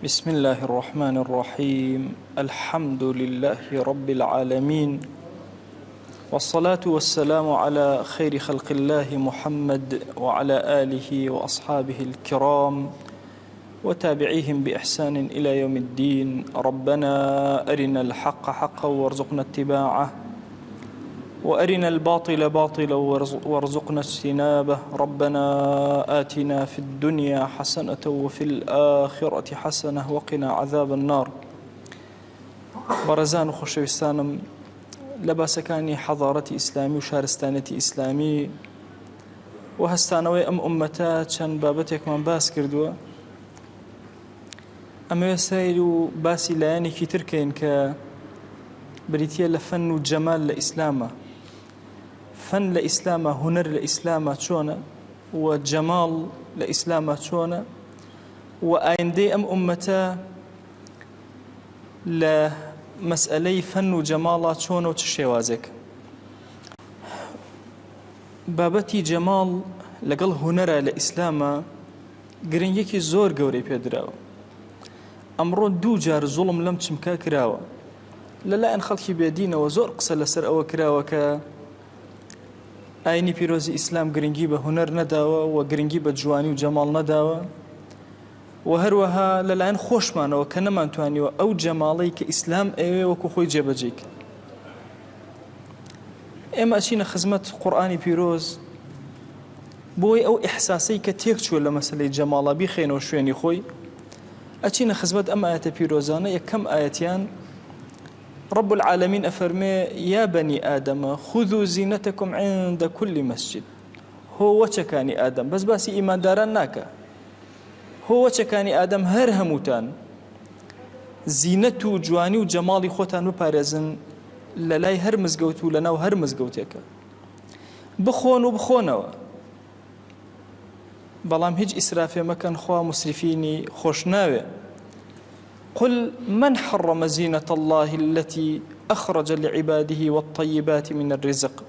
بسم الله الرحمن الرحيم الحمد لله رب العالمين والصلاة والسلام على خير خلق الله محمد وعلى آله وأصحابه الكرام وتابعيهم بإحسان إلى يوم الدين. ربنا أرنا الحق حقا وارزقنا اتباعه وأرنا الباطل باطلا وارزقنا اجتنابه. ربنا آتنا في الدنيا حسنة وفي الآخرة حسنة وقنا عذاب النار. بەڕێزان و خۆشەویستانم، لە باسەکانی حەضارەتی ئیسلامی و شارستانەتی ئیسلامی و هەستانەوەی ئەم ئومەتە چەند بابەتێکمان باس کردووە. ئەمەوێ سەیر و باسی لایەنێکی ترکەین کە بریتیە لە فەن و جەمال لە ئیسلامە. فەن لە ئیسلامە، هونەر لە ئیسلامە چۆنە و جەماڵ لە ئیسلامە چۆنە و ئایندەی ئەم ئومەتە لە مەسئلەی فەن و جەماڵە چۆنە و چ شێوازێک. بابەتی جەماڵ لەگەڵ هونەرە لە ئیسلامە گرنگێکی زۆر گەورەی پێدراوە. ئەمڕۆ دوو جار زوڵم لەم چمکە کراوە لەلایەن خەڵکی بێدینەوە. زۆر قسە لەسەر ئەوە کراوە کە ئاینی پیرۆزی ئیسلام گرنگی بە هونەر نەداوە و گرنگی بە جوانی و جەماڵ نەداوە و هەروەها لەلایەن خۆشمانەوە کە نەمانتوانیوە ئەو جەماڵەی کە ئیسلام ئەوێ وەکو خۆی جێبەجێ کرد. ئێمە ئەچینە خزمەت قورئانی پیرۆز بۆی ئەو ئیحساسەی کە تێک چووە لە مەسەلەی جەماڵە بیخێنەوە شوێنی خۆی. ئەچینە خزمەت ئەم ئاەتە پیرۆزانە. یەکەم ئاەتیان رب العالمين أفرمي يا بني آدم خذوا زينتكم عند كل مسجد. هو وچكاني آدم بس باسي إيمان داران ناكا. هو وچكاني آدم هر هموتان زينتو جواني و جمالي خوتان بپارزن للاي هر مزگوتو لناو هر مزگوتيكا بخون و بخونوا. بلام هج إسرافي مكان خوا مسرفيني خوشناوي. قل من حرم زينة الله التي أخرج لعباده والطيبات من الرزق.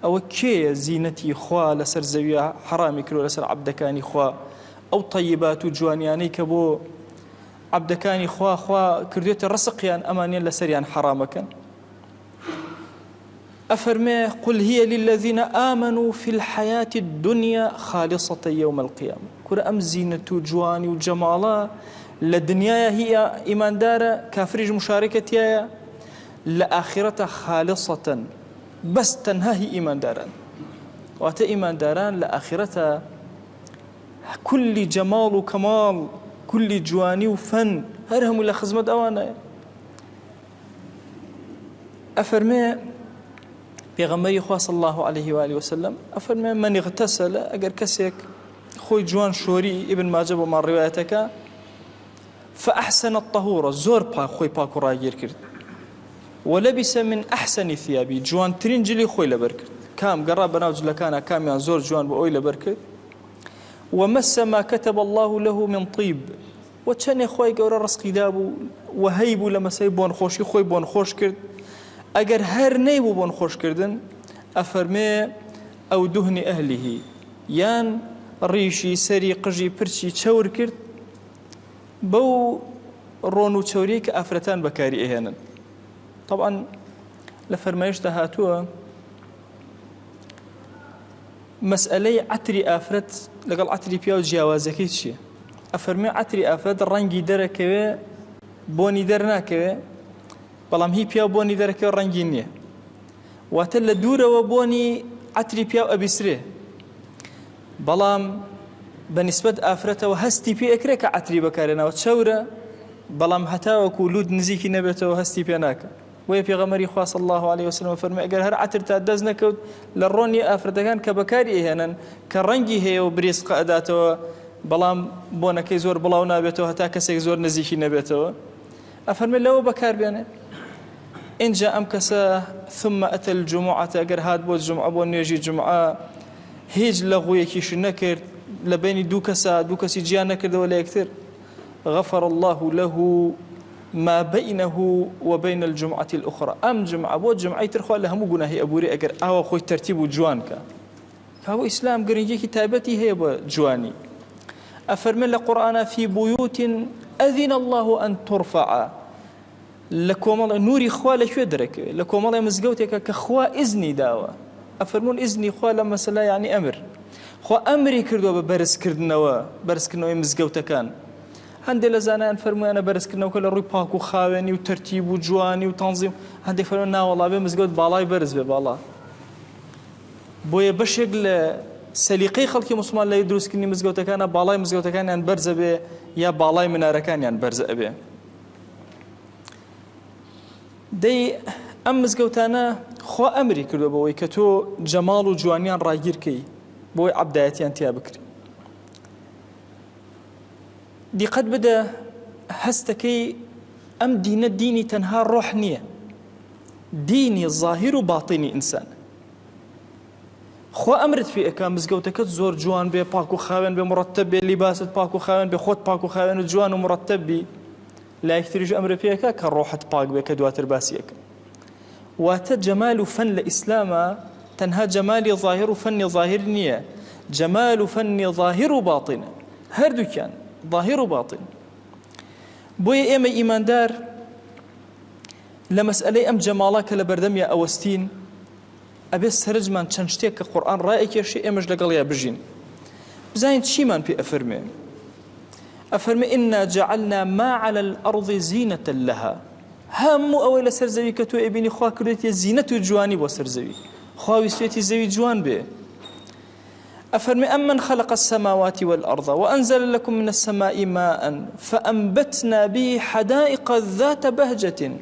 أو كي زينتي خوا لسر زويا حرامي كرو لسر عبدكاني خوا أو طيبات جوانياني كبو عبدكاني خوا كرديت الرزقيان أمانيا لسريان حرامكا. أفرمي قل هي للذين آمنوا في الحياة الدنيا خالصة يوم القيامة. كر أم زينة جواني وجمالا للدنيا هي إيمان دارة كافرج مشاركتها لآخرة خالصة بس تنهي إيمان داران وأتى إيمان داران لآخرة كل جمال وكمال كل جواني وفن هرهم إلى خزمة أوانا. أفرمي بيغمري خواه صلى الله عليه وآله وسلم أفرمي من اغتسل أجر كسيك خوي جوان شوري ابن ماجه وما روايتك فأحسن الطهورة زور خوي باكو راجير كرد ولبس من أحسن ثيابي جوان ترينجلي خوي لبركرد كام قراب بناوج لكانا كام يعني زور جوان بأوي لبركرد ومس ما كتب الله له من طيب وتشاني خوي قورا رزقي دابو وهيبو لما سيبون خوشي خوي بون خوش كرد أجر هر نيبو بون خوش كردن أفرمي أو دهن أهله يان ريشي سري قجي برشي تشور كرد بو رونو تشوريك أفرتان بكاري إهانا. طبعا لفرمايش تهاتوا مسألة عتري آفرت لقال عتري بياو جياوازكي تشي. أفرمي عتري آفرت رنجي دركوي بوني درناكوي بلام هي بياو بوني دركوي رنجي نيه واتل دورة وبوني عتري بياو أبيسري بلام بنسبة آفرته وهستي بي أكريك عتري بكارنا وتشورة بلام حتى وكولود نزيكي نبته وهستي بيناك. ويبي غمري خوا صلى الله عليه وسلم فرمي أجر هر عتر تادزنا كود للروني آفرته كان كبكاري هنا كرنجي هي وبريس قاداته بلام بونا كيزور بلاو نبته حتى كسيك زور نزيكي نبته. أفرمي لو بكار بينه إن جاء أمكسا ثم أتى الجمعة أجر هاد بوز جمعة بون يجي جمعة هيج لغوي كيش نكر لبين دوكسي جيانا كده ولا يكثر غفر الله له ما بينه وبين الجمعة الأخرى. أم جمعة بود جمعة ترخوا لها مو جناهي أبوري أجر أو خوي ترتيب جوانك فهو إسلام قرنجي كتابتي هي جواني. أفرمي القرآن في بيوت أذن الله أن ترفع لكومال نوري خوا لشو درك لكومال مزجوتك كخوا إذني داوا أفرمون إذني خوا لما سلا يعني أمر خوا أمري كردوا ببرز كردنوا مزجوتك كان هەندێک لە زانایان فەرمووی ئەنە بەرزکردنەوەکە لە ڕووی پاک و خاوێنی و تەرتیب و جوانی و تەنزیم هەندێک فەرموون ناوەڵا بێ مزگەوت باڵای بەرز بێ باڵا بۆیە بەشێک لە سەلیقەی خەڵکی موسڵمان لە دروستکردنی مزگەوتەکانە باڵای مزگەوتەکانیان بەرزە بێ یا باڵای منارەکانیان بەرزە ئەبێ دەی ئەم مزگەوتانە خوا ئەمری کردووە بەوەی کە تۆ جەماڵ و جوانیان ڕاگیرکەی بۆی عەبدایەتیان تیا بکری دیقەت بدە هەستەکەی ئەم دینە دینی تەنها ڕۆح نییە دینی ظاهیر و باطینی ئینسان خوا ئەمرت پێ ئەکا مزگەوتەکەت زۆر جوان بێ پاک و خاوێن بێ مڕەتەب بێ لیباست پاک و خاوێن بێ خۆت پاک و خاوێن و جوان و مڕەتەب بی لایەکتریش ئەمرە پێ ئەکا کە ڕۆحت پاک بێ کە دواتر باسی ئەکەم واتە جەمال و فەن لە ئیسلامە تەنها جەمالی ظاهر و فەنی ظاهر نییە جەمال و فەنی ظاهر و باطینە هەردووکیان ظاهر و باطن بۆیە ئێمە ئیماندار لە مەسئلەی ئەم جەماڵە کە لە بەردەمیا ئەوەستین ئەبێ سەرنجمان چەند شتێک کە قورئان ڕائێکێشی ئێمەش لەگەڵیا بژین بزانین چیمان پێ ئەفەرمێ ئنا جعلنا ما على الأرض زينة لها هەموو ئەوەی لەسەر زەوی کە تۆ ئێبینی خوا کردوێتیە زینەت و جوانی بۆ سەر زەوی خوا ویستێتی زەوی جوان بێ أفرمي أمن خلق السماوات والأرض وأنزل لكم من السماء ماء فأنبتنا به حدائق ذات بهجة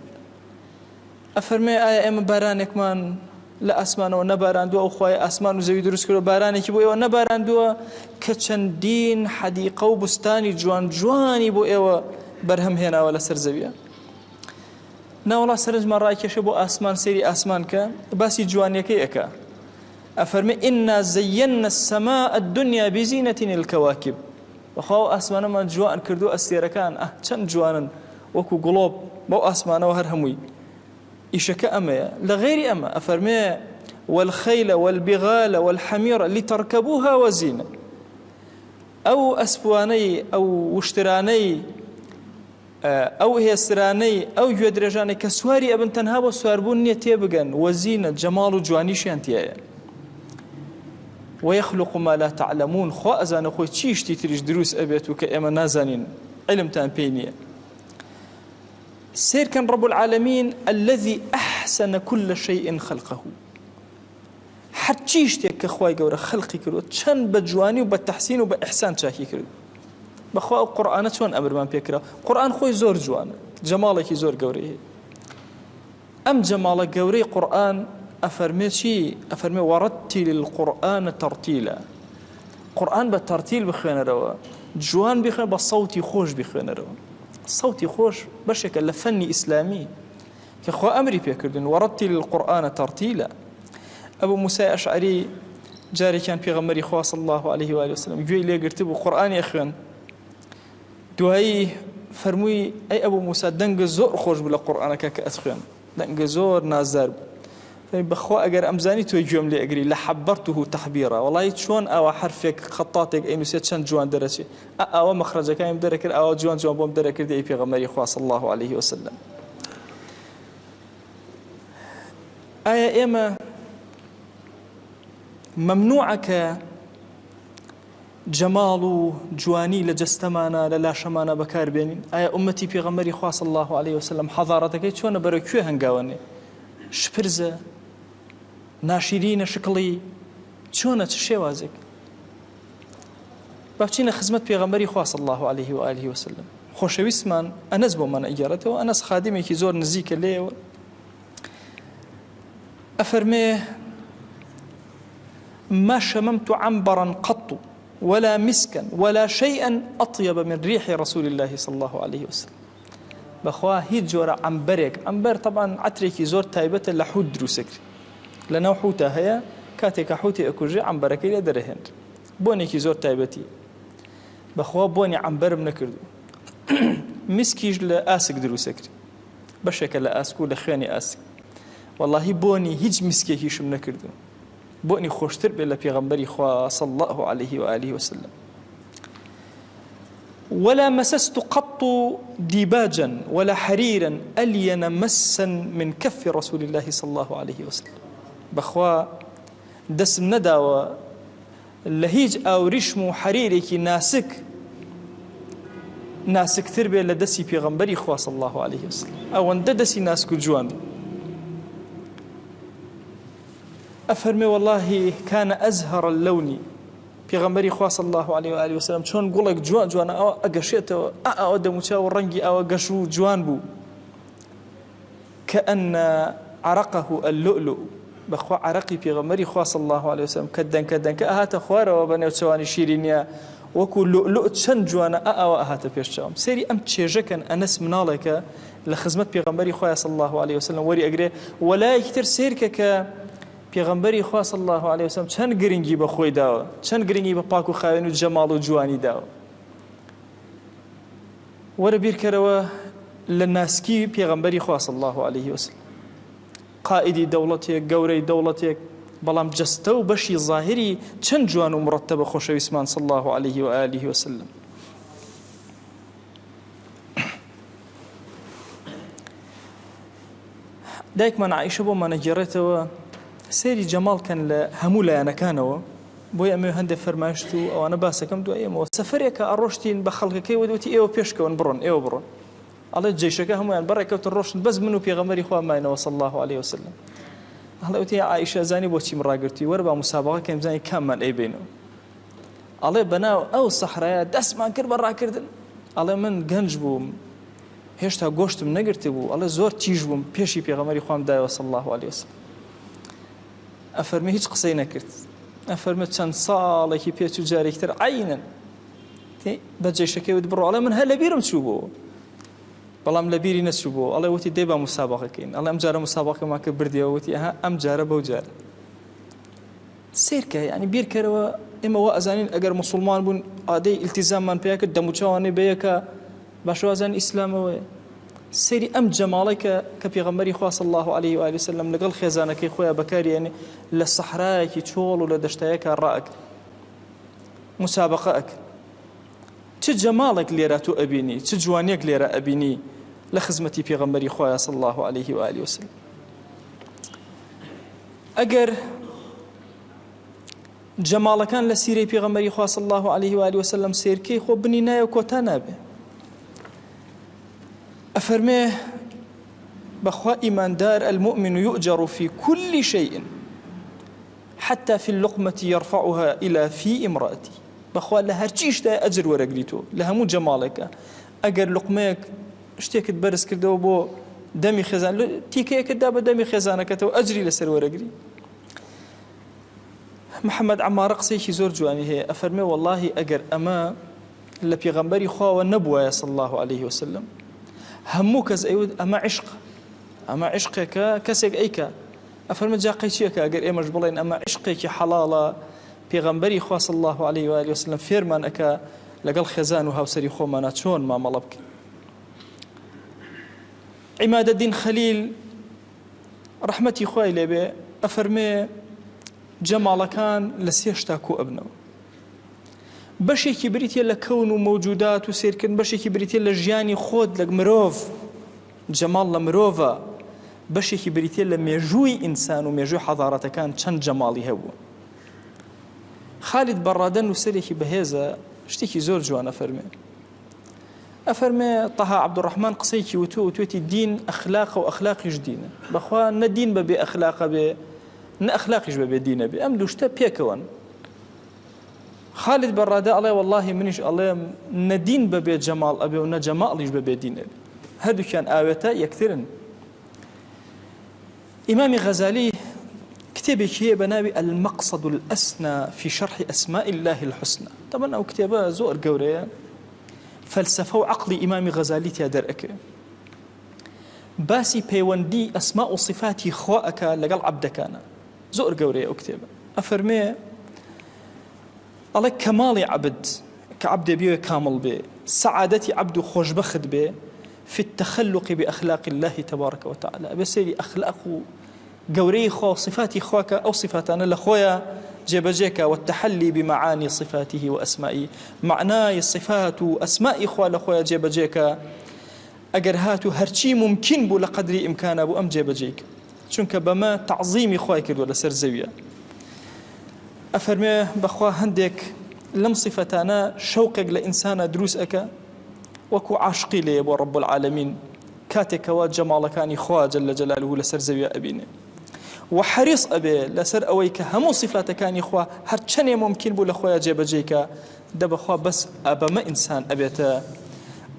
أفرمي آية أم بارانك من لا أسمان ونباران دوا أخوي أسمان وزوي دروس كله بارانك بو إيوه نباران دوا كتشندين حديقة وبستاني جواني بو إيوه برهم هنا ولا سرزوية ناولا سرج من رأيك شبو أسمان سيري أسمان كا باسي جواني كي أكا أفرمي إنا زينا السماء الدنيا بزينة الكواكب وخاو أسمانا من جوان كردو أستيركان چند جوانا وكو قلوب بو أسمانا وهرهموي إشك أما لغير أما أفرمي والخيل والبغال والحمير لتركبوها وزينة أو أسبواني أو وشتراني أو هي سراني أو يدرجاني كسواري أبن تنهاب وسواربون نيتيبغن وزينة جمال جوانيش ينتيا ويخلق ما لا تعلمون خو أزان أخوي تشيش تيتريش دروس أبيتو كأما نازانين علم تنبينية سير كان رب العالمين الذي أحسن كل شيء خلقه حتشيش تيك أخوي قورا خلقي كرو تشان بجواني وبالتحسين وبإحسان شاكي كرو بخوا القرآن شون أمر من بيكرا قرآن خوي زور جوان جمالك زور قوري أم جمالك قوري قرآن أفرمي ورتل القرآن ترتيلا قرآن بالترتيل بخوان روا جوان بخوان بالصوتي خوش بخوان روا صوتي خوش بشكل لفني إسلامي كخوا أمري بيكردن ورتل القرآن ترتيلا أبو موسى أشعري جاري كان بيغمري خوا صلى الله عليه وآله وسلم جوي لي قرتبوا قرآن يا أخوان دوهي فرموي أي أبو موسى دنگ زور خوش بلا قرآن كأسخوان دنگ زور نازر بخوا أجر أمزاني توي جملة أجري لحبرته تحبيرا والله شون أو حرفك خطاتك أي نسيت شن جوان درسي أو مخرجك أي مدركر أو جوان بوم دركر دي في غمري خوا صلى الله عليه وسلم آية إما ممنوعك جمال جواني لجستمانا للا شمانا بكار بينين آية أمتي في غمري خوا صلى الله عليه وسلم حضارتك شون بركوه هنقاوني شپرزة ناشرين شكلي چۆنە چ شێوازێک بچینە خزمەت پێغەمبەری خوا صلی الله عليه و آله وسلم خۆشەویستمان ئەنەس بۆمان ئیجارەتەوە ئەنەس خادمێکی زۆر نزیکە لێەوە ئەفەرمێ ما شممت عنبرا قط ولا مسكا ولا شيئا أطيب من ريح رسول الله صلى الله عليه وسلم بخوا هیچ جۆرە عنبەر طبعا عترێکی زۆر تایبەتە لە حوت دروستەکرێ لەناو حوتە هەیە کاتێکە حوتی ئەکوژێ عنبەرەکەی لێ دەرەهێنێت بۆنێکی زۆر تایبەتی بەخوا بۆنی عنبەرم نەکردو مسکیش لە ئاسک دروستەکرێ بەشێکە لە ئاسک و لە خوێنی ئاسک واللهی بۆنی هیچ مسکێکیشم نەکردو بۆنی خۆشتر بێت لە پێغەمبەری خوا صلی الله عليه و آله وسلم ولا مسست قط ديباجا ولا حريرا ألين مسا من كف رسول الله صلى الله عليه وسلم. بخوا دسم نداوە لە هیچ ئاوریشم و حەریرێکی ناسکتر بێ لە دەستی پێغەمبەری خوا صلی الله عليه وسلم. ئەوەندە دەستی ناسک و جوان. ئەفەرمێ والله كان أزهر اللون، پێغەمبەری خوا صلی الله عليه وآله وسلم چۆن گوڵێک جوان جوانە ئەوە ئەگەشێتەوە ئەوە دەموچاو ڕەنگی ئەوە گەش و جوان بوو. كأن عرقه اللؤلؤ، بەخوا عرقی پێغەمبەری خوا صلی الله عليه وسلم کە دەنکە ئەهاتە خوارەوە بە نێوچەوانی شیرینیە وەکو لؤلؤ چەند جوانە ئەوە ئەهاتە پێشچاوم. سێری ئەم چێژەکەن ئەنەس مناڵێکە لە خزمەت پێغەمبەری خوا صلی الله عليه وسلم وەری ئەگرێ وەلایەکی تر سیرکە کە پێغەمبەری خوا صلی الله عليه وسلم چەند گرنگی بە خۆی داوە، چەند گرنگی بە پاک و خاوێن و جەماڵ و جوانی داوە. وەرە بیرکەرەوە لە ناسکی پێغەمبەری خوا صلی الله عليه وسلم، قائدی دەوڵەتێک گەورەی دەوڵەتێک، بەڵام جەستە و بەشی ظاهری چەند جوان و مرتبە خۆشەویستمان صلی الله عليه وآله وسلم. دایکمان عائشە بۆمان نەگێڕێتەوە سێری جەماڵکەن لە هەموو لایەنەکانەوە، بۆی ئەمێ هەندێک فەرمایشت و ئەوانە باسەکەم دوای ئێمەوە سەفەرێکە ئەڕۆشتین بە خەڵکەکەی وەدوتی ئێوە پێشکەون بڕۆن، ئێوە بڕۆن. ئەڵێ جێشەکە هەمویان بەڕێکەوتن ڕۆشن بەس من و پێغەمبەری خوا ماینەوە صلی الله عليه وسلم. ئەڵێ وتی عائشە زانی بۆچی ڕاگرتی، وەرە با مسابقەکەم زانی کاممان ئەیبینەوە. ئەڵێ بەناو ئەو سەحرایە دەستمان کرد بە ڕاکردن. ئەڵێ من گەنج بووم هێشتا گۆشتم نەگرتە بوو، ئەڵێ زۆر تیژ بووم پێشی پێغەمبەری خوام دایەوە صلی الله عليه وسلم. ئەفەرمێ هیچ قسەی نەکرد. ئەفەرمێ چەند ساڵێکی پێچ و جارێکی تر عینەن بە جێشەکەی وت بڕۆ. ئەڵێ من هەر لە بیرم چوو بۆ، بەڵام لە بیری نەچوو بۆ. ئەڵێ وتی دێ با مسابقەکەین. ئەڵێ ئەم جارە مسابقەمان کرد بردیەوە، وتی ئەها ئەم جارە بەو جارە. سیرکە یعنی بیرکەرەوە ئێمە وا ئەزانین ئەگەر موسڵمان بوون ئادەی ئیلتیزاممان پێیا کرد دەموچاوانەی بەیەکە باشە ئەزانین ئیسلامەوەیە. سێری ئەم جەماڵێکە کە پێغەمبەری خوا صلی الله عليه وآله وسلم لەگەڵ خێزانەکەی خۆیان بەکارهێنێ لە سەحرایەکی چۆڵ و لە دەشتایەکە ڕائەکرد مسابقە ئەکرد. چ جەماڵێک لێرە تۆ ئەبینی، چ جوانێک لێرە ئەبینی لە خزمەتی پێغەمبەری خوا صلی الله عليه وآله وسلم. ئەگەر جەماڵەکان لە سیرەی پێغەمبەری خوا صلی الله عليه وآله وسلم سیرکەی خۆ بنی نایە و کۆتا نابێ. أفرميه بخوا إيماندار المؤمن يؤجر في كل شيء حتى في اللقمة يرفعها إلى في امرأتي. بخوا لهرچیش دا أجر ورقريتو لهمو جمالك. أجر لقميك اشتيك برس كردو بو دمي خزان تيكيك دا بدمي خزانك تو أجري لسر ورقري. محمد عمار قصيشي زور جواني هي أفرميه والله أجر أما لبيغمبري خوا ونبوة صلى الله عليه وسلم همو کەس ئەیوت ئەمە عشقێکە کەسێک ئەیکە. ئەفەرمە جا قەیچیەکە ئەگەر ئێمەش بڵێن ئەمە عشقێکی حەڵاڵە پێغەمبەری خوا صلی الله عليه وآله وسلم فێرمان ئەکا لەگەڵ خێزان و هاوسەری خۆمانە چۆن مامەڵە بکەین. عیمادەدین خەلیل ڕەحمەتی خوای لێبێ ئەفەرمێ جەماڵەکان لە سێ شتا کۆ ئەبنەوە. بەشێکی بریتە لە کەون و مەوجودات و سیرکردن، بەشێکی بریتە لە ژیانی خۆت لە مرۆڤ جەماڵ لە مرۆڤە، بەشێکی بریتە لە مێژووی ئینسان و مێژووی حەضارەتەکان چەند جەماڵی هەبوو. خالید بەڕادەن و سەرێکی بەهێزە شتێکی زۆر جوانە فەرمێ. ئەفەرمێ تەها عەبدوڕەحمان قسەیەکی وتوێتی دین ئەخلاقە و ئەخلاقیش دینە. بەخوا نە دین بەبێ ئەخلاقە بێ نە ئەخلاقیش بەبێ دینە بێ، ئەم دوو شتە پێکەوەن. خالد بەڕادە ئەڵێ والله منیش ئەڵێم نەدین بەبێ جەماڵ ئەبێ و نە جەماڵیش بەبێ دینە بێ، هەردووکیان ئاوێتە یەکترن. ئیمامی غەزالی کتێبێکی هەیە بە ناوی المەقصد الأسنى في شرح أسماء الله الحسنى. طبعا ئەو کتێبە زۆر گەورەیە، فەلسەفە و عەقڵی ئیمامی غەزالی تیا دەرئەکە، باسی پەیوەندی ئەسما و صفاتی خوا ئەکا لەگەڵ عەبدەکانە، زۆر گەورەیە ئەو کتێبە. ئەفەرمێ ئەڵێ کەماڵی عەبد کە عەبدێ بێ کامڵ بێ، سەعادەتی عەبد و خۆشبەخت بێ في التخلق بأخلاق الله تبارك وتعالى، بسيري أخلاق قوري خو صفاتي خواك أو صفاتنا لخويا جێبەجێکە والتحلي بمعاني صفاته وأسمائه معناي الصفات وأسماء إخوة لخويا جێبەجێکە ئەگەر هاتو هەرچی ممکن بوو لە قەدری ئیمکانە بوو ئەم جێبەجێیکە چونکە بەمە تعظیمی خوای کردووە لەسەر زەویە ئەفەرمێ بەخوا هەندێک لەم صفەتانە شەوقێک لە ئینسانە دروست ئەکە وەکو عاشقی لێ بۆ ڕەب العالەمین کاتێکەوە جەماڵەکانی خوا جەل جەلالوه لەسەر زەویە ئەبینێ وحريص أبي لسر أويك همو صفاتك أن إخوة هرچني ممكن بو لخويا جيبجيك دب خوا بس أبا ما إنسان أبيت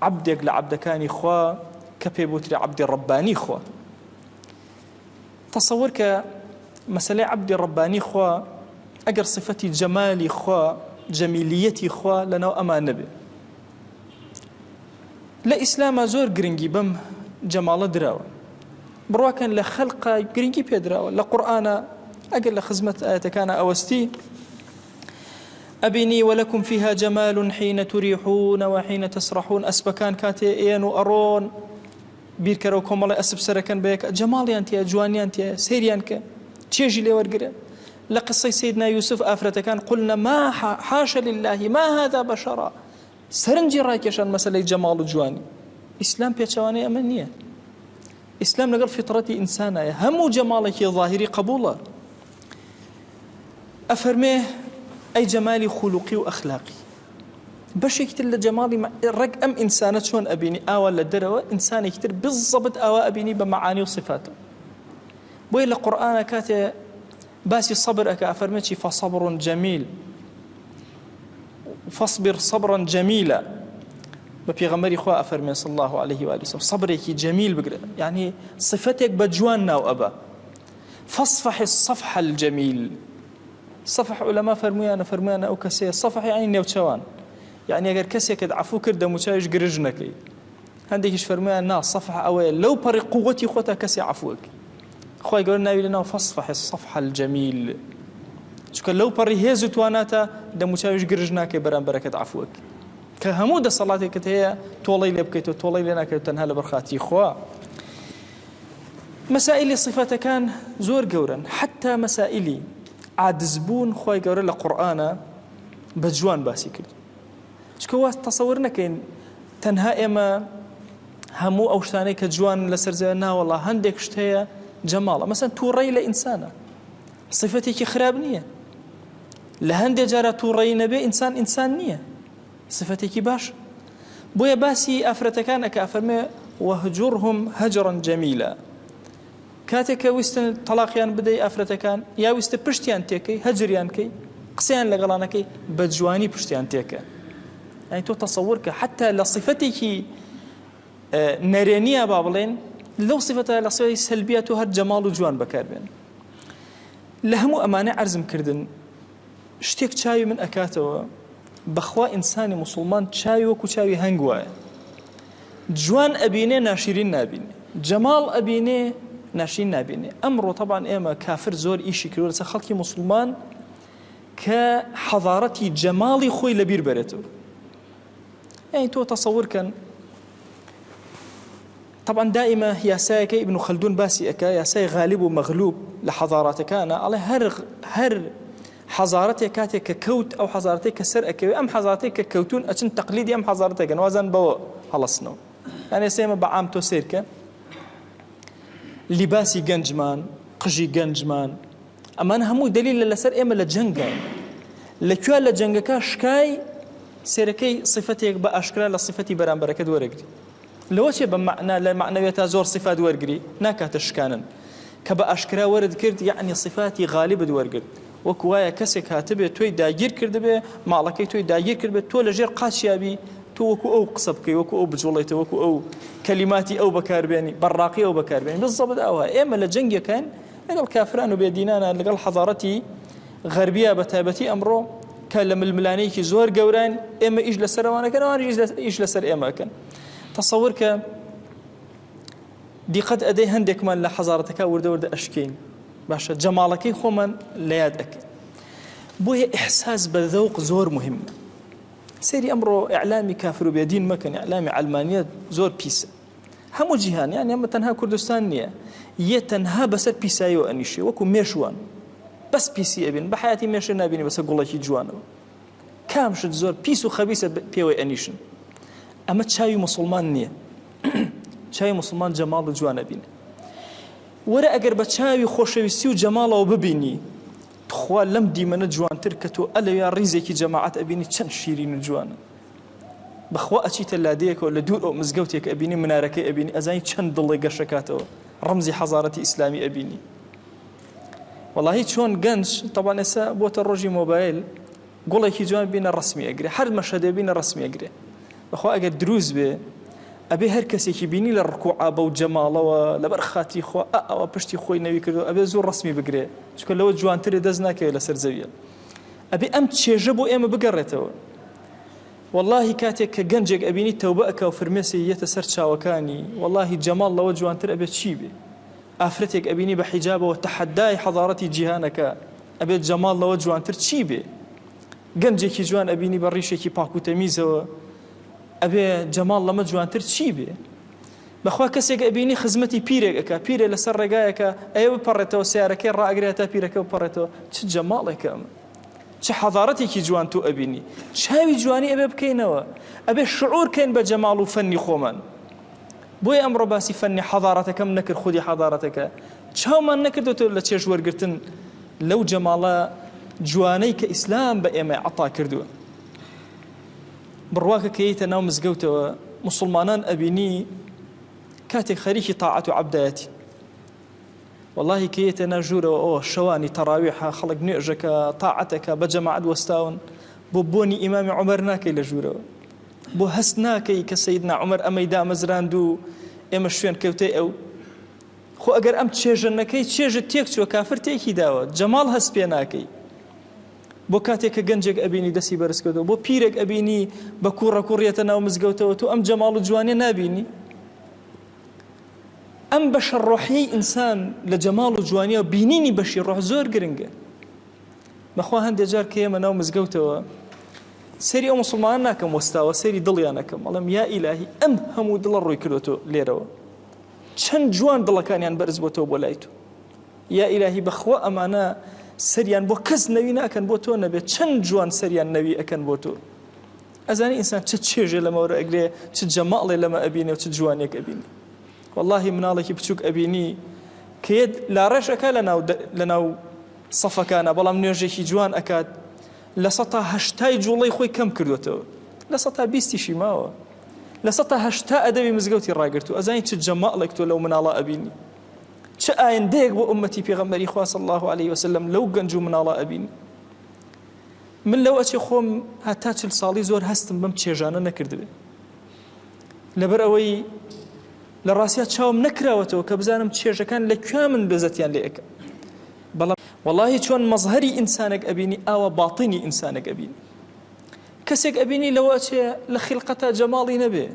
عبدك لعبدك أن إخوة كبيبوتري عبد الرباني خوا تصورك مسألة عبد الرباني خوا أجر صفتي جمالي خوا جميليتي خوا لنا أما نبي لا إسلام زور جرينجي بم جمال دراوة برواكن لخلق جرينجي بيدراوة لقرآن أجل لخزمة آيات كان أوستي أبني ولكم فيها جمال حين تريحون وحين تسرحون أسبكان كاتي إينو أرون بيركروكم الله أسب سركن بيك جمالي أنت جواني أنت سيري أنك تيجي لي ورقرة لقصي سيدنا يوسف آفرتكان قلنا ما حاشا لله ما هذا بشرا سرنجي رايكشان مسألة جمال جواني إسلام بيتشواني أمنية إسلام لقل فطرتي إنسانة هم جمالك ظاهري قبوله أفرميه أي جمالي خلقي وأخلاقي باش يكتر لجمالي رق أم إنسانة شون أبيني آوى للدروة إنسان يكتر بالضبط آوى أبيني بمعاني وصفاته بوي القرآن كاتي باسي صبر أكا أفرميتي فصبر جميل فاصبر صبرا جميلا ببيغمري خوا أفرمي صلى الله عليه وآله وسلم صبرك جميل بقرأ يعني صفتك بجواننا وأبا فاصفح الصفح الجميل صفح علماء فرميانا أو كسي صفح يعني نيوتشوان يعني أجر كسي كد عفو كرد مشايش قرجنكي هنديكش فرميانا صفح أويل لو بري قوتي خوتا كسي عفوك خوي يقول النبي لنا فاصفح الصفح الجميل شو لو بري هي زتواناتا دمشايش قرجناكي بران بركة عفوك كهمودة صلاتك هي تولي لبكيت وتولي لنا كي تنهى لبرخاتي خوا مسائل صفات كان زور جورا حتى مسائلي عاد زبون خوي جورا لقرآن بجوان باسي كل شكوا تصورنا كين تنهى إما همو أو شتاني كجوان لسرزنا والله هندك شتهي جمالة مثلا توري لإنسانة صفتك خراب نية لهندي جارة توري نبي إنسان نية صفتك باش بويا باسي أفرتكان أكافرمي وهجرهم هجرا جميلا كاتك ويستن طلاقيان بدي أفرتكان يا ويست بشتيان تيكي هجريان كي قسيان لغلانكي بجواني بشتيان تيكي يعني تو تصورك حتى لصفتك نرينية بابلين لو صفتها لصفتها سلبية هر جمال وجوان بكاربين لهمو أمانة عرزم كردن شتيك شاي من أكاتوا بخوا إنساني مسلمان شاي وكو شاي هنگوايا جوان أبيني ناشرين نابيني جمال أبيني ناشرين نابيني أمره طبعا إيما كافر زور إيشي كرو لسا خلقي مسلمان كحضارتي جمالي خوي لبير بريتو يعني تو تصور كان طبعا دائما ياساي ابن خلدون باسي أكا ياساي غالب ومغلوب لحضاراتك أنا على هر حضارتك كاتك ككوت أو حضارتك كسر أم حضارتك ككوتون أشن تقليدي أم حضارتك نوازن بو خلصنا يعني سيما بعام تو سيركا لباسي جنجمان قجي جنجمان أما أنا همو دليل لسر إما لجنجا لكوا لجنجا كاشكاي سيركي صفتك بأشكال لصفتي برام بركة ورقري لو شيء بمعنى لمعنويات زور صفات ورقري ناكات أشكانا كبأشكال ورد كرد يعني صفاتي غالبة ورقري وكوايا كسك هاتبه توي داير كردبه مالكي توي داير كردبه تو لجير قاشيابي تو وكو او قصبكي وكو او بجوليته وكو او كلماتي او بكاربيني براقي او بكاربيني بالضبط اوها اما لجنجه كان لقال كافران وبيدينانا لقال حضارتي غربيه بتابتي امره كلم الملانيكي زور قوران اما اجلس وانا كان وانا اجلس اما كان تصورك دي قد ادي هندك من لحضارتك ورد اشكين باشا جمالك خومن ليادك بوه إحساس بذوق زور مهم سيري أمره إعلامي كافر بيدين مكان إعلامي علمانية زور بيسا همو جيهان يعني أما تنها كردستان نية يتنها بسر بيسايو أنيشي وكو ميشوان بەس پیسی ئەبین بە حیاتی مێشە نابینی بەسە گوڵێکی جوانەوە کامشت زۆر پیس و خەبیسە پێوەی ئەنیشن ئەمە چاوی مسلمان نییە چاوی مسلمان جەماڵ و جوانە بینێ وەرە ئەگەر بە چاوی خۆشەویستی و جەماڵەوە ببینی خوا لەم دیمەنە جوانتر کە تۆ ئەلەویا ڕیزێکی جەماعەت ئەبینی چەند شیرین و جوانە بەخوا ئەچیتە لادەیەکەوە لە دوور ئەو مزگەوتێک ئەبینی منارەکەی ئەبینی ئەزانی چەند دڵی گەشەکاتەوە ڕەمزی حەزارەتی ئیسلامی ئەبینی وەڵاهی چۆن گەنج تەبان ئێستا بۆتە ڕۆژی مۆبایل گوڵێکی جوان بینە ڕسمی ئەگرێ هەر مەشهدێ بینە ڕسمی ئەگرێ بەخوا ئەگەر دروست بێ ئەبێ هەر کەسێکی بینی لە ڕکوعا بەو جەماڵەوە لەبەر خاتی خوا ئەوە پشتی خۆی نەوی کردو ئەبێ زۆر ڕسمی بگرێ چونکە لەوە جوانترێ دەست ناکەوێت لەسەر زەویە ئەبێ ئەم چێژە بۆ ئێمە بگەڕێتەوە واللهی کاتێک کە گەنجێک ئەبینی تەوبە ئەکا و فرمێسی یەتە سەر چاوەکانی واللهی جەماڵ لەوە جوانتر ئەبێت چی بێ ئافرەتێک ئەبینی بە حیجابەوە تەحەدای حەضارەتی جیهانەکە ئەبێت جەماڵ لەوە جوانتر چی بێ گەنجێکی جوان ئەبینی بە ڕیشێکی پاک و تەمیزەوە ئەبێ جەماڵ لەمە جوانتر چی بێ بەخوا کەسێک ئەبینی خزمەتی پیرێک ئەکا پیرێ لەسەر ڕێگایەکە ئەوە بپەڕێتەوە سیارەکەی ڕائەگرێت تا پیرەکە بپەڕێتەوە چ جەماڵێکە ئەمە چه حەضارەتێکی جوان تو ئەبینی چاوی جوانی ئەبێ بکەینەوە ئەبێ شعور کەین بە جەماڵ و فەنی خۆمان بۆیە ئەمڕۆ باسی فەنی حەضارەتەکەم نەکرد خودی حەضارەتەکە چاومان نەکردوتەوە لە چێژ وەرگرتن لەو جەماڵە جوانەی کە ئیسلام بە ئێمە عەتا کردووە بڕواکە کە یەیتە ناو مزگەوتەوە مسلمانان ئەبینی کاتێک خەریکی تاعەت و عەبدایەتی واللهی کە یەتە ناو ژوورەوە ئەوە شەوانی تەڕاویحە خەڵک نوێژەکە تاعەتەکە بە جەماعەت وەستاون بۆ بۆنی ئیمامی عومەر ناکەی لە ژوورەوە بۆ هەست ناکەی کە سەیدنا عومەر ئەمەی دامەزراند و ئێمە شوێن کەوتەی ئەو خۆ ئەگەر ئەم چێژە نەکەی چێژت تێک چووە کافر تێکی داوە جەماڵ هەست پێ ناکەی بۆ کاتێک کە گەنجێک ئەبینی دەستی بەرز کردەوە بۆ پیرێک ئەبینی بە کوڕە کوڕیەتە ناو مزگەوتەوە تو ئەم جەماڵ و جوانێ نابینی ئەم بەشە ڕۆحیەی ئینسان لە جەماڵ و جوانیە بینینی بەشی ڕۆح زۆر گرنگە بەخوا هەندێک جار کە ئێمە ناو مزگەوتەوە سەری ئەو مسلمانان ناکەم وەستاوە سەری دڵیان نەکەم ئەڵێم یا ئیلاهی ئەم هەموو دڵە ڕووی کردوتەوە لێرەوە چەند جوان دڵەکانیان بەرز بۆتەوە بۆ لای تۆ یا ئیلاهی بەخوا ئەمانە سەریان بۆ کەس نەوی ناکەن بۆ تۆ نەبێت چەند جوان سەریان نەوی ئەکەن بۆ تۆ ئەزانی ئینسان چ چێژێ لەمەوەرە ئەگرێ چ جەماڵێ لەمە ئەبینێ و چ جوانێک ئەبینێ واللهی مناڵێکی بچووک ئەبینی کە یەت لاڕێژ ئەکا لەناو سەفەکانە بەڵام نوێژێکی جوان ئەکات لە 180 جوڵەی خۆی کەم کردوێتەوە لە 120 ماوە لە 180 ئەدەبی مزگەوتی ڕاگرتو ئەزانی چ جەماڵێک تۆ لەو مناڵە ئەبینی چه ئایندەیەک بۆ ئومەتی پێغەمبەری خوا صلی الله عليه وسلم لەو گەنج و مناڵە ئەبینی من لەو ئەچێ خۆم هەتا 40 ساڵی زۆر هەستم بەم چێژانە نەکردبێ لەبەر ئەوەی لە ڕاستیە چاوم نەکراوەتەوە کە بزانم چێژەکان لەکوێ من بێزەتیان لێ ئەکەم بەڵام واللهی چۆن مەظهەری ئینسانێک ئەبینی ئاوە باڵتینی ئینسانێک ئەبینی کەسێک ئەبینی لەوە ئەچێ لە خیلقەتە جەماڵی نەبێ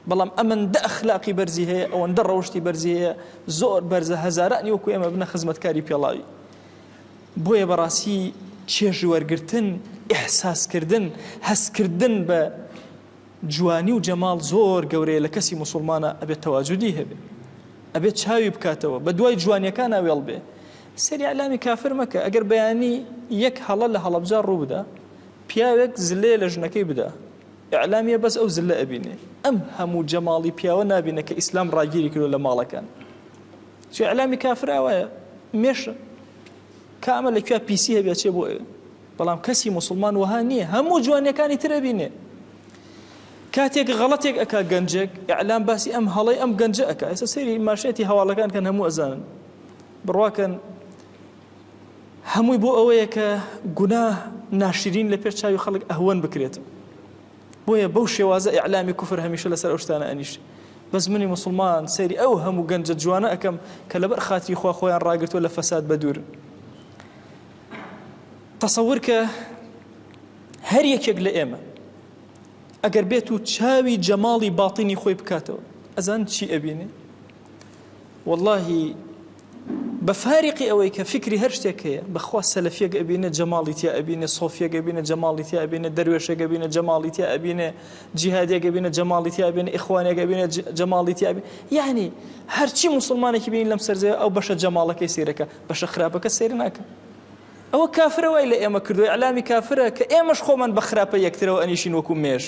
بەڵام ئەمەندە ئەخلاقی بەرزی هەیە ئەوەندە ڕەوشتی بەرزی هەیە زۆر بەرزە هەزارانی وەکو ئێمە بنە خزمەتکاری پێڵاوی بۆیە بەڕاستی چێژ وەرگرتن ئیحساسکردن هەستکردن بە جوانی و جەماڵ زۆر گەورەیە لە کەسی موسڵمانە ئەبێت تەواجودی هەبێ ئەبێت چاوی بکاتەوە بە دوای جوانیەکان ئاوێڵ بێ سەری ئەعلامی کافر مەکە ئەگەر بەیانی یەک هەڵە لە هەڵەبجار ڕوو بدە پیاوێک زلێ لە ژنەکەی بدە ئیعلامیە بەس ئەو زلە ئەبینێ ئەم هەموو جەماڵی پیاوە نابینە کە ئیسلام ڕاگیری کردو لە ماڵەکان چی ئیعلامی کافر ئەوەیە مێشە کە ئەمە لەکوێ پیسی هەبێت چێ بۆ ئێوە بەڵام کەسی موسڵمان وەها نییە هەموو جوانیەکانی تر ئەبینێ کاتێک غەڵەتێک ئەکا گەنجێک ئیعلام باسی ئەم هەڵەی ئەم گەنجە ئەکا ئێستا سەیری ماشێتی هەواڵەکان کەن هەموو ئەزانن بڕواکەن هەمووی بۆ ئەوەیە کە گوناه ناشرین لە پێش چاوی خەڵک ئەهوەن بکرێتەوە بۆیە بەو شێوازە ئیعلامی کوفر هەمیشە لەسەر ئەو شتانە ئەنیش بەس منی مسلمان سەیری ئەو هەموو گەنجە جوانە ئەکەم کە لەبەر خاتری خوا خۆیان ڕاگرتووە لە فەساد بەدوورن تەسەور کە هەر یەکێک لە ئێمە ئەگەر بێت و چاوی جەماڵی باڵتینی خۆی بکاتەوە ئەزان چی ئەبینێ واللهی بفارقی ئەوەی کە فکری هەر شتێک هەیە بەخوا سەلەفیەک ئەبینێ جەماڵی تیا ئەبینێ سۆفیەک ئەبینێ جەماڵی تیا ئەبینێ دەروێشێک ئەبینێ جەماڵی تیا ئەبینێ جیهادێک ئەبینێ جەماڵی تیا ئەبینێ ئیخوانێک ئەبینێ جەماڵی تیا ئەبینێ یعنی هەرچی موسڵمانێکی بینی لەم سەرزەویە ئەو بەشە جەماڵەکەی سیرەکە بەشە خراپەکە سیر ناکە ئەوە کافرە وای لە ئێمە کردو ئیعلامی کافرە کە ئێمەش خۆمان بە خراپە یەکترەوە ئەنیشین وەکو مێژ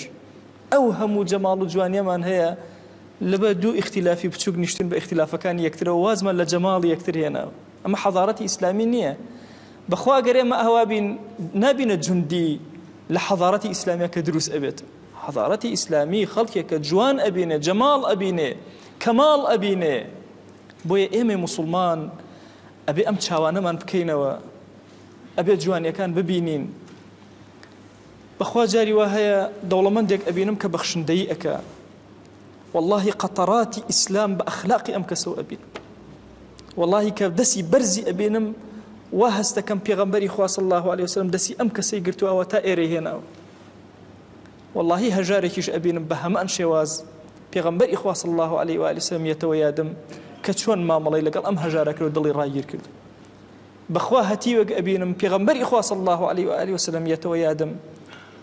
ئەو هەموو جەماڵ و جوانیەمان هەیە لەبەر دوو اختلافی بچووک نیشتن بە اختلافەکانی یەکترەوە وازمان لە جەماڵی یەکتر هێناوە ئەمە حەضارەتی ئیسلامی نییە بەخوا گەر ئێمە ئەوا بین نابینە جوندی لە حەضارەتی ئیسلامیە کە دروست ئەبێت حەضارەتی ئیسلامی خەڵکێکە جوان ئەبینێ جەماڵ ئەبینێ کەماڵ ئەبینێ بۆیە ئێمە موسڵمان ئەبێ ئەم چاوانەمان بکەینەوە ئەبێ جوانیەکان ببینین بەخوا جاری وا هەیە دەوڵەمەندێک ئەبینم کە بەخشندەیی ئەکا والله قەتەڕاتی ئیسلام بە ئەخلاقی ئەم کەسەوە ئەبین والله کە دەسی بەرزی ئەبینم وا هەستەکەم پێغەمبەری خوا صلی الله عليه وسلم دەسی ئەم کەسەی گرتووەوە تا ئێرە هێناوە والله هەژارێکیش ئەبینم بە هەمان شێواز پێغەمبەری خوا صلی الله عليه وسلم یەتەوە یادم کە چۆن مامەڵەی لەگەڵ ئەم هەژارە کرد و دڵی ڕاگیر کرد بەخوا هەتیوەک ئەبینم پێغەمبەری خوا صلی الله عليه وسلم یەتەوە یادم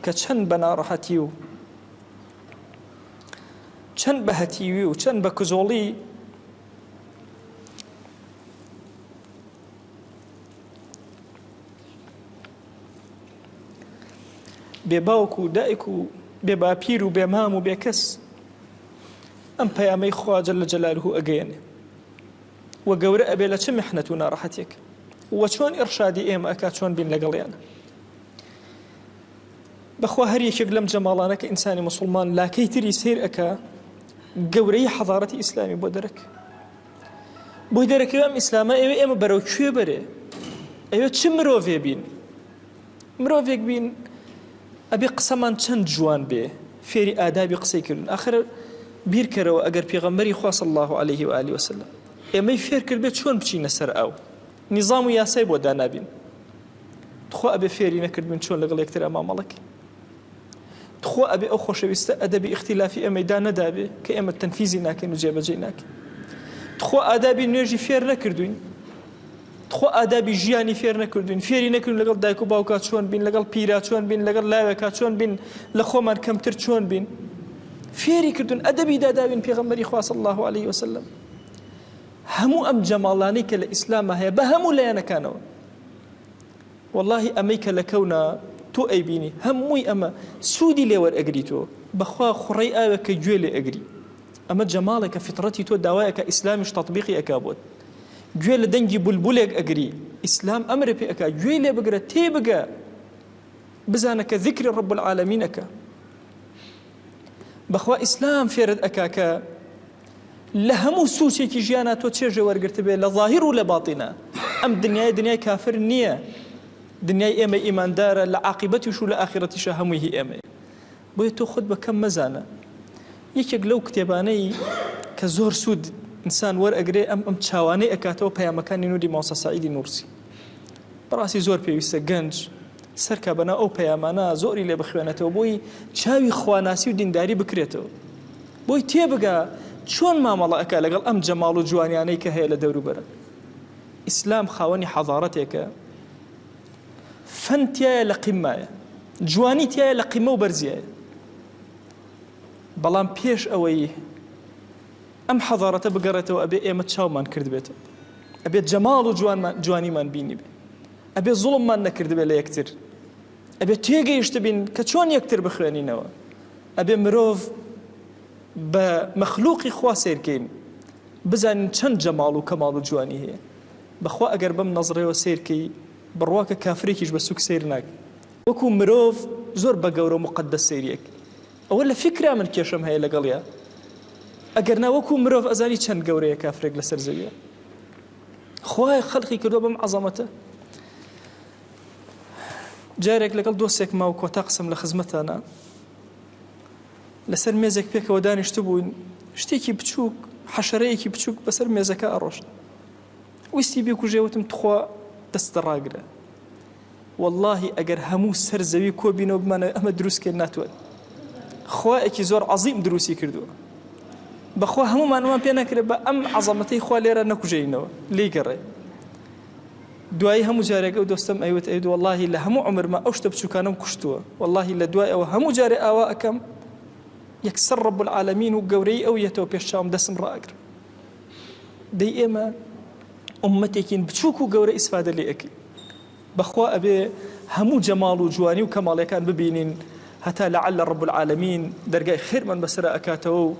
کە چەند بە ناڕەحەتی و چەند بە هەتیوی و چەند بە کزۆڵی بێ باوک و دایک و بێ باپیر و بێ مام و بێ کەس ئەم پەیامەی خوا جەل جەلالوه ئەگەیەنێ و گەورە ئەبێ لە چه میحنەت و ناڕەحەتێک و چۆن ئێرشادی ئێمە ئەکا چۆن بین لەگەڵیانە بەخوا هەر یەکێک لەم جەماڵانە کە ئینسانی موسڵمان لاکەی تری سیر ئەکا گەورەی حەضارەتی ئیسلامی بۆ دەرەک بۆی دەرەکەوێ ئەم ئیسلامە ئێمە بەرەو کوێ بەرێ ئەوێ چ مرۆڤێ بین مرۆڤێک بین ئەبێ قسەمان چەند جوان بێ فێری ئادابی قسەی کردن ئاخر بیرکەرەوە ئەگەر پێغەمبەری خوا صلی الله عليه وآله وسلم ئێمەی فێر کرد بێت چۆن بچینە سەر ئەو نیزام و یاسای بۆ دانابین تخوا ئەبێ فێری نەکردبین چۆن لەگەڵ یەکتر مامەڵەکەی تخوا ئەبێ ئەو خۆشەویستە ئەدەبی اختلافی ئەمەیدا نەدابێ کە ئێمە تەنفیزی ناکەین و جێبەجێ ناکەین تخوا ئادابی نوێژی فێر نەکردوین تخوا ئادابی ژیانی فێر نەکردوین فێری نەکردین لەگەڵ دایک و باوکا چۆن بین لەگەڵ پیرا چۆن بین لەگەڵ لاوێکا چۆن بین لە خۆمان کەمتر چۆن بین فێری کردوین ئەدەبی داداوین پێغەمبەری خوا صلی الله عليه وسلم هەموو ئەم جەماڵانەی کە لە ئیسلامە هەیە بە هەموو لایەنەکانەوە والله ئەمەی کە لە کەونە تۆ ئەیبینی هەمووی ئەمە سوودی لێوەرئەگریتەوە بەخوا خوڕەی ئاوێک کە گوێ لێ ئەگری ئەمە جەماڵێکە فیتڕەتی تۆ داوایەکە ئیسلامیش تەطبیقی ئەکا بۆت گوێ لە دەنگی بولبولێک ئەگری ئیسلام ئەمرە پێ ئەکا گوێ لێ بگرە تێبگە بزانە کە ذیکری ڕەب العالەمین ئەکا بەخوا ئیسلام فێرت ئەکا کە لە هەموو سوچێکی ژیانە تۆ چێژە وەرگرتە بێ لە ظاهیر و لە باتینە ئەم دنیای کافر نییە دنیای ئێمە ئیماندارە لە عاقبەتیش و لە ئاخرەتیشە هەمووی هی ئێمە بۆیە تۆ خۆت بە کەم مەزانە یەکێک لەو کتێبانەی کە زۆر سوود ئینسان وەرئەگرێ ئەم چاوانەی ئەکاتەوە پەیامەکانی نوری ماوسە سعیدی نورسی بەڕاستی زۆر پێویستە گەنج سەرکە بەنا ئەو پەیامانە زۆری لێ بخوێنێتەوە بۆی چاوی خواناسی و دینداری بکرێتەوە بۆی تێبگە چۆن مامەڵە ئەکا لەگەڵ ئەم جەماڵ و جوانیانەی کە هەیە لە دەوروبەرە ئیسلام خاوەنی حەضارەتێکە فەنتیایە لە قیمایە جوانی تایە لە قیمە و بەرزیایە بەڵام پێش ئەوەی ئەم حەضارەتە بگەڕێتەوە ئەبێ ئێمە چاومان کرد بێتەوە ئەبێ جەماڵ و جوانیمان بینی بێ ئەبێ زوڵممان نەکرد بێ لە یەکتر ئەبێ تێگەیشتە بین کە چۆن یەکتر بخوێنینەوە ئەبێ مرۆڤ بە مەخلوقی خوا سیرکەین بزانین چەند جەماڵ و کەماڵ و جوانی هەیە بەخوا ئەگەر بەم نەزڕێەوە سیرکەی بڕواکە کافرێکیش بە سوک سیر ناک وەکو مرۆڤ زۆر بە گەورە و مقدس سیریەک ئەوە لە فکرا من کێشەم هەیە لەگەڵیا ئەگەر ناوەکو مرۆڤ ئەزانی چەند گەورەیە کافرێک لەسەر زەویە خوای خەڵقی کردووە بەم عەزەمەتە جارێک لەگەڵ دۆستێک ماوە کۆتا قسم لە خزمەتانە لەسەر مێزێک پێکەوە دانیشتە بووین شتێکی بچووک حەشەرەیەکی بچووک بەسەر مێزەکە ئەڕۆشت ویستی بێکوژێوتم تخوا دەستە ڕاگرە والله ئەگەر هەموو سەر زەوی کۆبینەوە بمانە ئەمە دروستکە ناتوێت خوایەکی زۆر عەزیم دروستی کردووە بەخوا هەمومانمان پێ نەکرێت بە ئەم عەزەمەتەی خوا لێرە نەکوژێنەوە لێی گەڕێ دوای هەموو جارێک ئەو دۆستم ئەیوت ئەید والله لە هەموو عمرما ئەو شتە بچووکانم کوشتووە والله لە دوای ئەوە هەموو جارێ ئاوا ئەکەم یەکسەر ڕەب العالەمین و گەورەی ئەو یەتەوە پێش چاوم دەسم ڕاگرم دەی ئێمە ئومەتێکین بچووک و گەورە ئیسفادە لێ ئەکەین بەخوا ئەبێ هەموو جەماڵ و جوانی و کەماڵیەکان ببینین هەتا لەعل رب العالمین دەرگای خێرمان بەسرە ئەکاتەوە و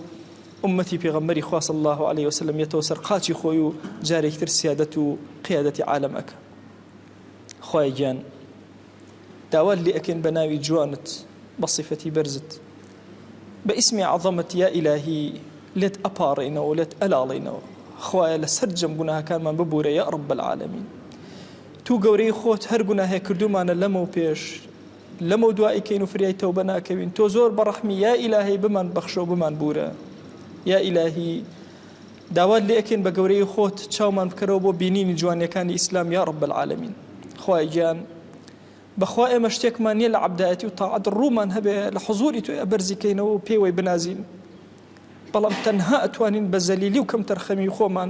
ئومەتی پێغەمبەری خوا صلی الله عليه وسلم یەتەوە سەر قاچی خۆی و جارێکتر سیادەت و قیادەتی عالم ئەکە. خوای گیان داوات لێ ئەکەین بە ناوی جوانت بە صیفەتی بەرزت بە ئیسمی عەظەمت یا ئیلاهی لێت ئەپاڕێنەوە لێت ئەلاڵێنەوە خوایە لەسەر جەم گوناهەکانمان ببورە یا رب العالمین. تو گەورەی خۆت هەر گوناهێک کردومانە لەمە و پێش لەمە و دوای کەین و فریای تەوبە ناکەوین تۆ زۆر بەڕەحمی یا ئیلاهی بمان بەخشە و بمان بورە یا ئیلاهی داوات لێ ئەکەین بە گەورەی خۆت چاومان بکەرەوە بۆ بینینی جوانیەکانی ئیسلام یا رب العالمین. خوای گیان بەخوا ئێمە شتێکمان نییە لە عەبدایەتی و تاعەت ڕوومان هەبێ لە حوزوری تۆ ئەبەرزیکەینەوە و پێوەی بنازین بەڵام تەنها ئەتوانین بە زەلیلی و کەم تەرخەمی خۆمان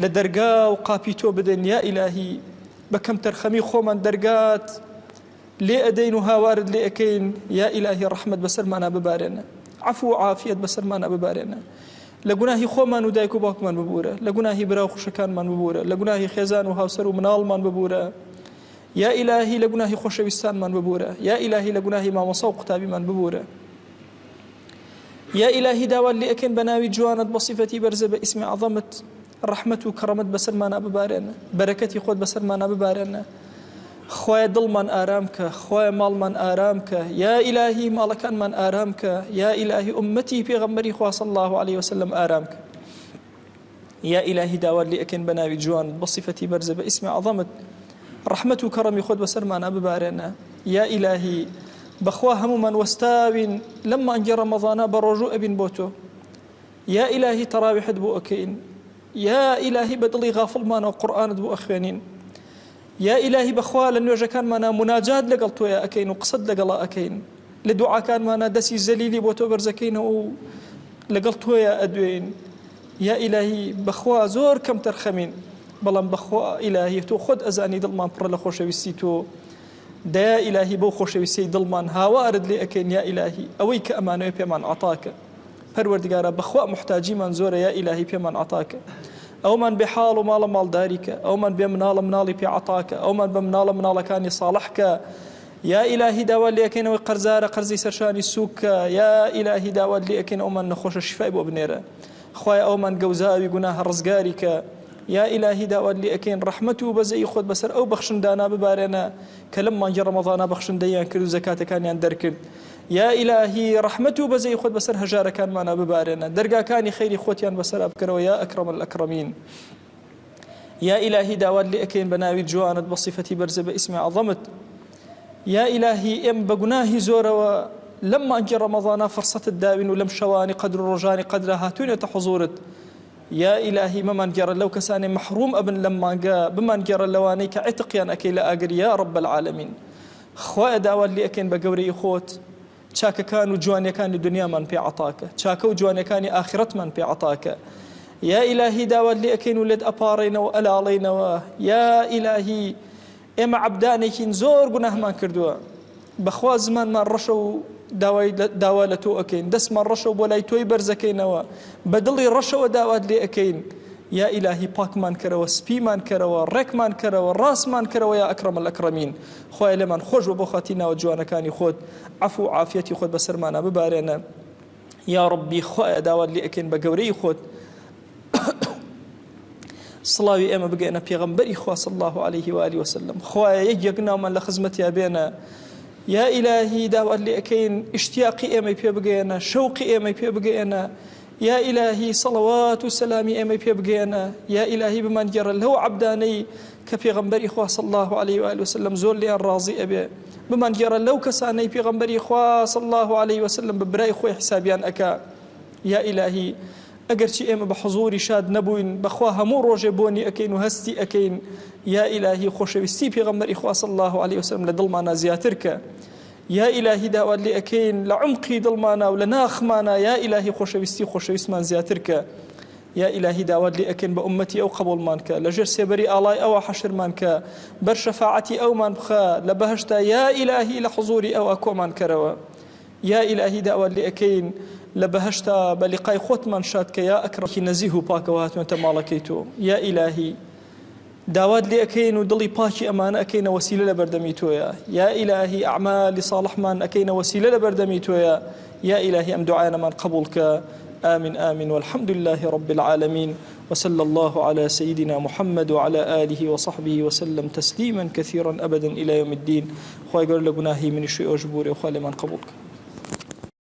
لە دەرگا و قاپی تۆ بدەین یا ئیلاهی بە کەم تەرخەمی خۆمان دەرگات لێ ئەدەین و هاوارت لێ ئەەکەین یا ئیلاهی ڕەحمەت بەسەرمانە ببارێنە عەفو و عافیەت بەسەرمانە ببارێنە لە گوناهی خۆمان و دایک و باوکمان ببورە لە گوناهی برا و خوشەکانمان ببورە لە گوناهی خێزان و هاوسەر و مناڵمان ببورە یا ئیلاهی لە گوناهی خۆشەویستانمان ببورە یا ئیلاهی لە گوناهی مامۆسا و قوتابیمان ببورە یا ئیلاهی داوات لێ ئەکەین بە ناوی جوانت بە صیفەتی بەرزە بە ئیسمی عەظەمت ڕەحمەت و کەڕەمەت بەسەرمانە ببارێنە بەرەکەتی خۆت بەسەرمانە ببارێنە خوایە دڵمان ئارام کە خوایە ماڵمان ئارام کە یا ئیلاهی ماڵەکانمان ئارام کە یا ئیلاهی ئومەتی پێغەمبەری خوا صلی الله عليه وسلم ئارام کە یا ئیلاهی داوات لێ ئەکەین بە ناوی جوانت بە صیفەتی بەرزە بە ئیسمی عەظەمت ڕەحمەت و کەڕەمی خۆت بەسەرمانە ببارێنە یا ئیلاهی بەخوا هەمومان وەستاوین لەم مانگی ڕەمەضانە بە ڕۆژوو ئەبین بۆ تۆ یا ئیلاهی تەراویحت بۆ ئەکەین یا ئیلاهی بە دڵی غافڵمانەوە قورئانت بۆ ئەخوێنین یا ئیلاهی بەخوا لە نوێژەکانمانە مناجات لەگەڵ تۆیە ئەکەین و قسەت لەگەڵا ئەکەین لە دوعاکانمانە دەستی زەلیلی بۆ تۆ بەرزەکەینەوە و لەگەڵ تۆیە ئەدوێین یا ئیلاهی بەخوا زۆر کەم تەرخەمین بەڵام بەخوا ئیلاهی تۆ خۆت ئەزانی دڵمان پڕە لە خۆشەویستی تۆ دەیا ئیلاهی بەو خۆشەویستی دڵمان هاوارت لێ ئەکەین یا ئیلاهی ئەوەی کە ئەمانەوەی پێمان عەتاکە پەروەردگارە بەخوا محتاجیمان زۆرە یا ئیلاهی پێمان عەتاکە ئەومان بێ حاڵ و ماڵە ماڵداریکە ئەومان بێ مناڵە مناڵی پێ عەتاکە ئەومان بە مناڵە مناڵەکانی ساڵحکە یا ئیلاهی داوات لێ ئەکەینەوەی قەرزارە قەرزی سەرشانی سووکە یا ئیلاهی داوات لێ ئەکەین ئەومان نەخۆشە شیفای بۆ بنێرە خوایە ئەومان گەوزاوی گوناهە ڕزگاریکە یا ئیلاهی داوات لێ ئەکەین ڕەحمەت و بەزەی خۆت بەسەر ئەو بەخشندانە ببارێنە کە لەم مانگی ڕەمەضانە بەخشندەیان کرد و زەکاتەکانیان دەرکرد یا ئیلاهی ڕەحمەت و بەزەی خۆت بەسەر هەژارەکانمانە ببارێنە دەرگاکانی خەیری خۆتیان بەسەر بکەرەوە یا ئەکرەم الئەکرەمین یا ئیلاهی داوات لێ ئەکەین بە ناوی جوانت بە صیفەتی بەرزە بە ئیسمی عەظەمت یا ئیلاهی ئێم بە گوناهی زۆرەوە لەم مانگی ڕەمەضانە فڕسەتت داوین و لەم شەوانی قەدر و ڕۆژانی قەدرە هاتوونێتە حوزورت یا ئیلاهی مەمان گێڕە لەو کەسانی مەحروم ئەبن لەم مانگە بمان گێڕە لەوانەی کە عتقیان ئەکەی لە ئاگر یا رب العالمین خوایە داوات لێ ئەکەین بە گەورەی خۆت چاکەکان و جوانیەکانی دنیامان پێ عەتاکە چاکە و جوانیەکانی ئاخرەتمان پێ عەتاکە یا ئیلاهی داوات لێ ئەکەین و لێت ئەپاڕێنەوە ئەلاڵێنەوە یا ئیلاهی ئێمە عەبدانێکین زۆر گوناهمان کردووە بەخوا زمانمان ڕەشە و داوا لە تۆ ئەکەین دەستمان ڕەشەوە بۆ لای تۆی بەرزەکەینەوە بە دڵی ڕەشەوە داوات لێ ئەکەین یا ئیلاهی پاکمان کەرەوە سپیمان کەرەوە ڕێکمان کەرەوە ڕاستمان کەرەوە یا ئەکرەم الئەکرەمین خوایە لێمان خۆش بۆ خاتی ناوە جوانەکانی خۆت عەفو و عافیەتی خۆت بەسەرمانە ببارێنە یا ڕەبی خوایە داوات لێ ئەکەین بە گەورەی خۆت سڵاوی ئێمە بگەێنە پێغەمبەری خوا صلی الله عليه و آله وسلم خوایە یەک ناومان لە خزمەتیا بێنە یا ئیلاهی داوات لێ ئەکەین ئیشتیاقی ئێمەی پێ بگەێنە شەوقی ئێمەی پێ بگەێنە یا ئیلاهی سەڵەوات و سەلامی ئێمەی پێ بگەێنە یا ئیلاهی بمان گێڕە لەو عەبدانەی کە پێغەمبەری خوا صلی الله عليه و آله وسلم زۆر لیان ڕازی ئەبێ بمان گێڕە لەو کەسانەی پێغەمبەری خوا صلی الله عليه وسلم بە برای خۆی حسابیان ئەکا یا ئیلاهی ئەگەرچی ئێمە بە حوزوری شاد نەبووین بەخوا هەموو ڕۆژێ بۆنی ئەکەین و هەستی ئەکەین یا ئیلاهی خۆشەویستی پێغەمبەری خوا صلی الله عليه وسلم لە دڵمانە زیاتر کە یا ئیلاهی داوات لێ ئەکەین لە عمقی دڵمانە و لە ناخمانە یا ئیلاهی خۆشەویستمان زیاتر کە یا ئیلاهی داوات لێ ئەکەین بە ئومەتی ئەو قبوڵمان کە لەژێر سێبەری ئاڵای ئەوە حەشرمان کە بەر شەفاعەتی ئەومان بخە لە بەهەشتا یا ئیلاهی لە حوزوری ئەوە کۆمان کەرەوە یا ئیلاهی داوات لێ ئەکەین لە بەهەشتا بە لیقای خۆتمان شاد کە یا ئەکرەمی نەزیه و پاکەوە هاتوێنتە ماڵەکەی تۆ یا ئیلاهی داوات لێ ئەەکەین و دڵی پاکی ئەمانە ئەەکەینە وەسیلە لە بەردەمی تۆیە یا ئیلاهی ئەعمالی ساڵحمان ئەەکەینە وەسیلە لە بەردەمی تۆیە یا إلهي أم دعانا من قبولك آمين آمين والحمد لله رب العالمين وصلى الله على سيدنا محمد وعلى آله وصحبه وسلم تسليما كثيرا أبدا إلى يوم الدين خواهي قول لقناهي من الشيء وجبوري وخالي من قبولك